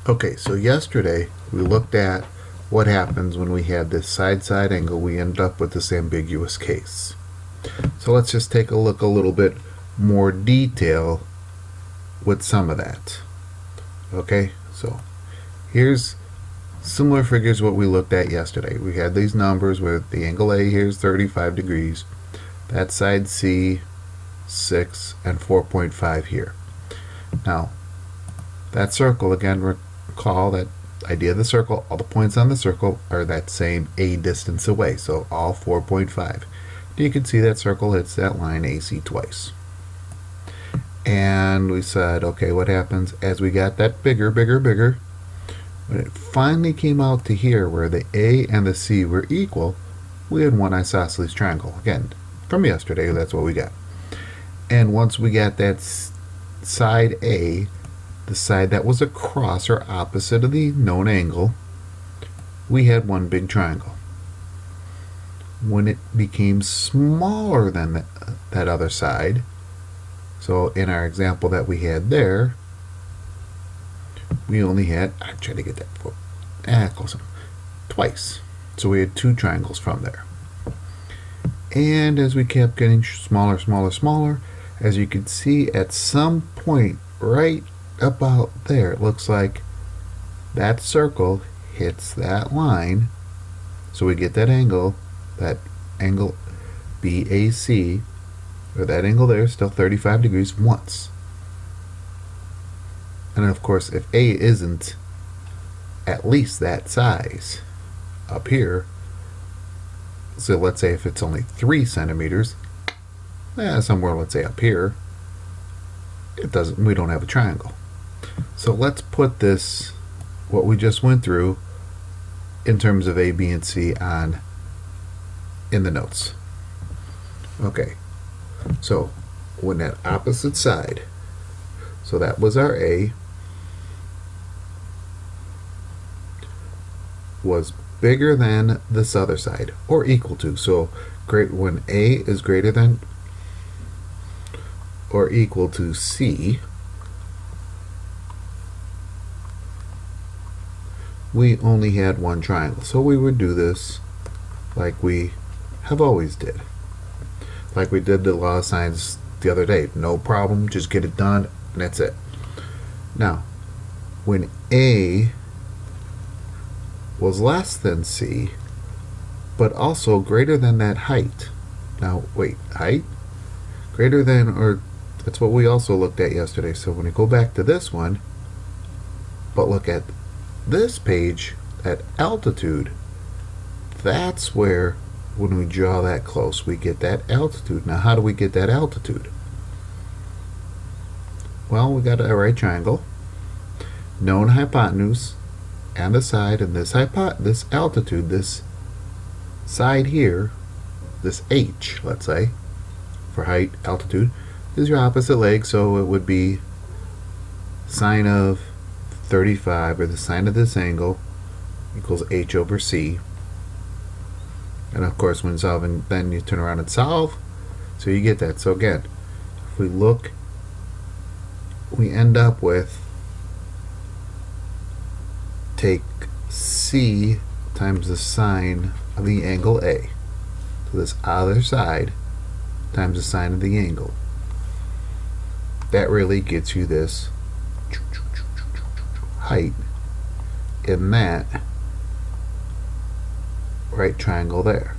Okay, so yesterday we looked at what happens when we had this side-side angle. We end up with this ambiguous case. So let's just take a look a little bit more detail with some of that. Okay, so here's similar figures what we looked at yesterday. We had these numbers where the angle A here is 35 degrees. That side C, 6, and 4.5 here. Now, that circle, again, recall that idea of the circle, all the points on the circle are that same A distance away, so all 4.5. You can see that circle hits that line AC twice. And we said, okay, what happens as we got that bigger, when it finally came out to here where the A and the C were equal, we had one isosceles triangle. Again, from yesterday, that's what we got. And once we got that side A, the side that was across or opposite of the known angle, we had one big triangle. When it became smaller than that other side, so in our example that we had there, we only had, I tried to get that before, close enough, twice. So we had two triangles from there. And as we kept getting smaller, as you can see at some point right about there, it looks like that circle hits that line. So we get that angle BAC, or that angle there, still 35 degrees once. And of course, if A isn't at least that size up here, so let's say if it's only 3 centimeters, somewhere, let's say up here, we don't have a triangle. So let's put this, what we just went through, in terms of A, B, and C in the notes. Okay, so when that opposite side, so that was our A, was bigger than this other side, or equal to, so when A is greater than or equal to C, we only had one triangle. So we would do this like we have always did. Like we did the law of sines the other day. No problem, just get it done, and that's it. Now, when A was less than C, but also greater than that height. Now, wait, height? Greater than, or that's what we also looked at yesterday. So when we go back to this one, but look at this page at altitude, that's where, when we draw that close, we get that altitude. Now, how do we get that altitude? Well, we got a right triangle, known hypotenuse, and the side, and this altitude, this side here, this H, let's say, for height, altitude, is your opposite leg, so it would be sine of 35, or the sine of this angle, equals H over C. And of course, when solving, then you turn around and solve, so you get that. So again, if we look, we end up with, take C times the sine of the angle A, so this other side times the sine of the angle. That really gets you this height in that right triangle there.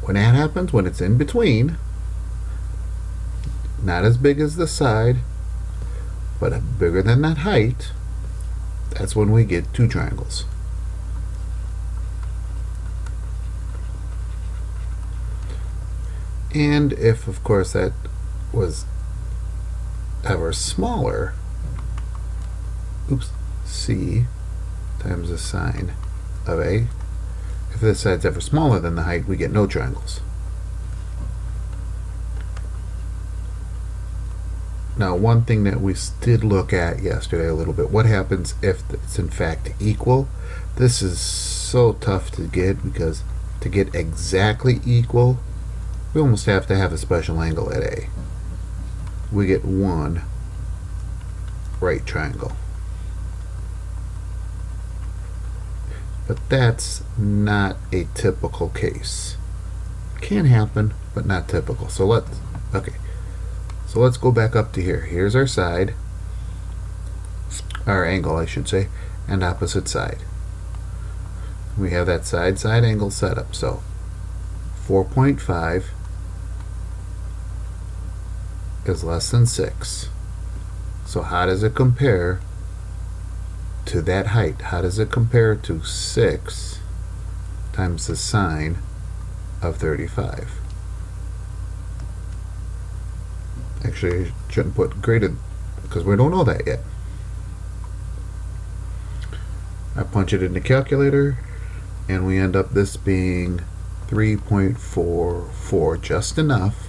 When that happens, when it's in between, not as big as the side, but bigger than that height, that's when we get two triangles. And if, of course, that was ever smaller, C times the sine of A, if this side's ever smaller than the height, we get no triangles. Now, one thing that we did look at yesterday a little bit, what happens if it's in fact equal? This is so tough to get, because to get exactly equal, we almost have to have a special angle at A. We get 1 right triangle. But that's not a typical case. Can happen, but not typical. So let's go back up to here. Here's our side, our angle I should say, and opposite side. We have that side angle set up. So 4.5 is less than 6. So how does it compare to that height? How does it compare to 6 times the sine of 35? Actually, I shouldn't put graded because we don't know that yet. I punch it in the calculator and we end up this being 3.44, just enough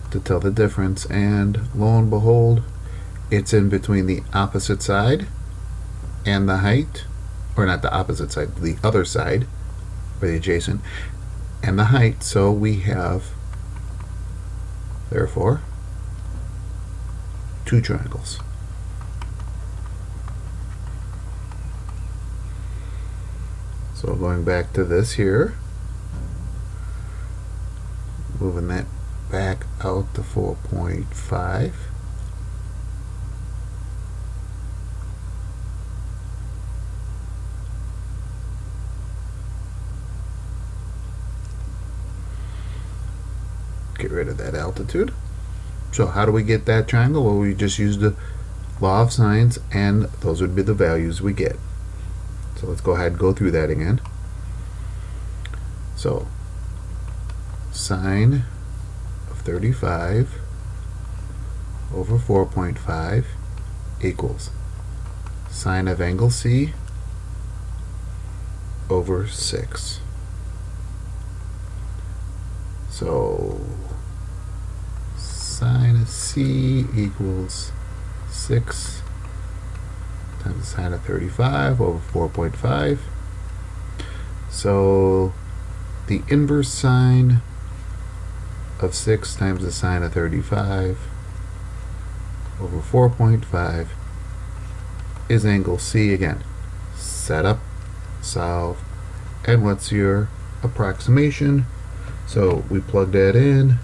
to tell the difference, and lo and behold, it's in between the opposite side and the height, or not the opposite side, the other side, or the adjacent, and the height. So we have, therefore, two triangles. So going back to this here, moving that back out to 4.5. Get rid of that altitude. So how do we get that triangle? Well, we just use the law of sines, and those would be the values we get. So let's go ahead and go through that again. So sine of 35 over 4.5 equals sine of angle C over 6. So sine of C equals 6 times the sine of 35 over 4.5. So the inverse sine of 6 times the sine of 35 over 4.5 is angle C again. Set up, solve, and what's your approximation? So we plug that in.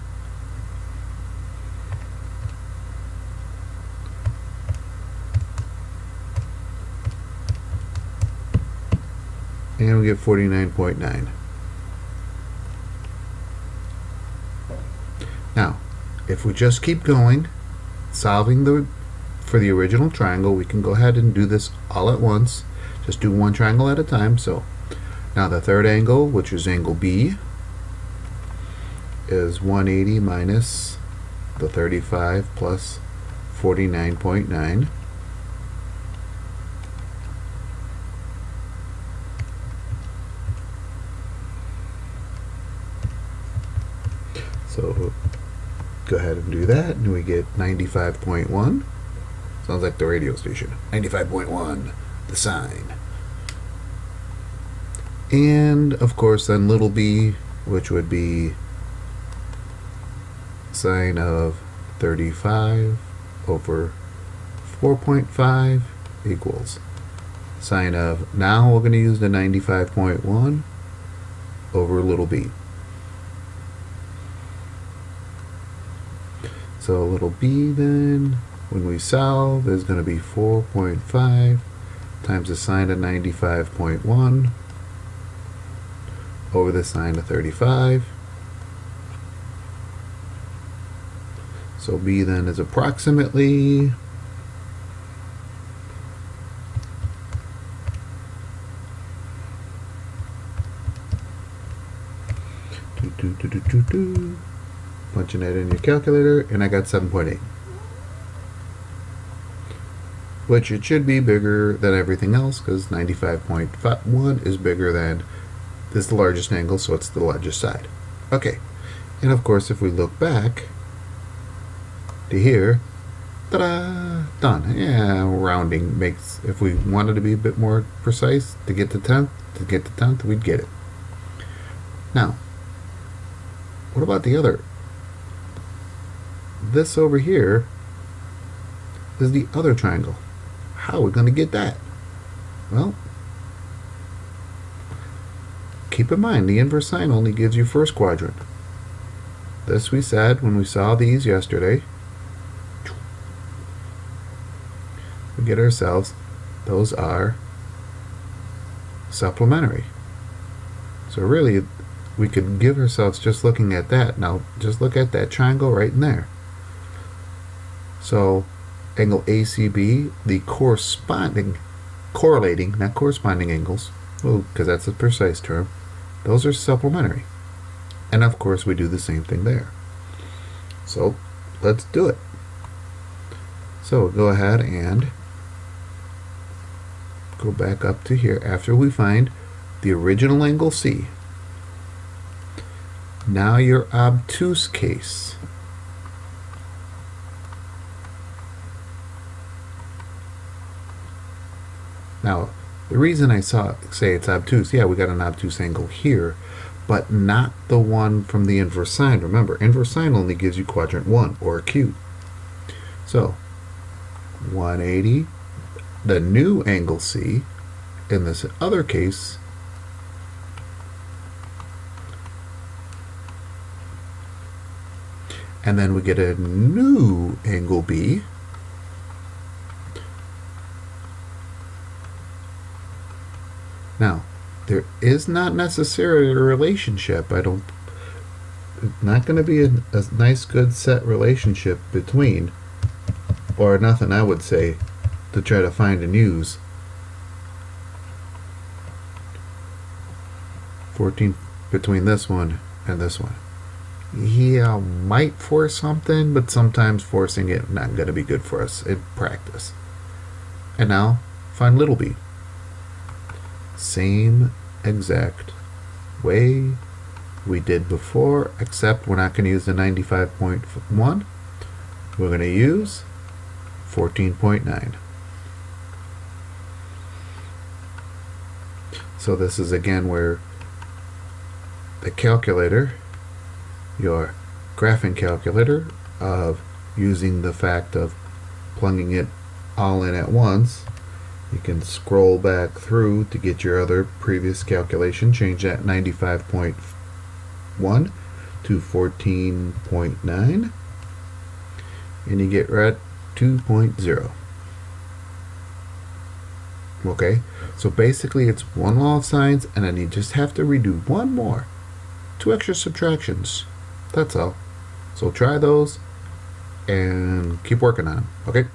And we get 49.9. Now, if we just keep going, solving for the original triangle, we can go ahead and do this all at once. Just do one triangle at a time. So now the third angle, which is angle B, is 180 minus the 35 plus 49.9. So go ahead and do that, and we get 95.1. Sounds like the radio station. 95.1, the sine. And of course then little b, which would be sine of 35 over 4.5 equals sine of, now we're going to use the 95.1 over little b. So little b then, when we solve, is going to be 4.5 times the sine of 95.1 over the sine of 35. So b then is approximately punching that in your calculator, and I got 7.8, which it should be bigger than everything else because 95.1 is bigger than this, is the largest angle, so it's the largest side. Okay, and of course if we look back to here, ta-da, done. Yeah, rounding makes, if we wanted to be a bit more precise to get to 10th, we'd get it. Now, what about the other? This over here is the other triangle. How are we going to get that? Well, keep in mind the inverse sine only gives you first quadrant. This we said when we saw these yesterday. We get ourselves, those are supplementary. So really, we could give ourselves just looking at that. Now, just look at that triangle right in there. So, angle ACB, the correlating, not corresponding angles, because that's a precise term, those are supplementary. And of course, we do the same thing there. So, let's do it. So, go ahead and go back up to here after we find the original angle C. Now your obtuse case. Now, the reason I say it's obtuse, yeah, we got an obtuse angle here, but not the one from the inverse sine. Remember, inverse sine only gives you quadrant 1 or acute. So, 180, the new angle C, in this other case, and then we get a new angle B. Now, there is not necessarily a relationship. It's not going to be a nice, good set relationship between, or nothing I would say, to try to find and use 14 between this one and this one. Yeah, might force something, but sometimes forcing it not going to be good for us in practice. And now, find little b. Same exact way we did before, except we're not going to use the 95.1. We're going to use 14.9. So this is again where the calculator, your graphing calculator, of using the fact of plugging it all in at once, you can scroll back through to get your other previous calculation, change that 95.1 to 14.9, and you get right 2.0. Okay, so basically it's one law of sines, and then you just have to redo one more, 2 extra subtractions. That's all. So try those and keep working on them. Okay.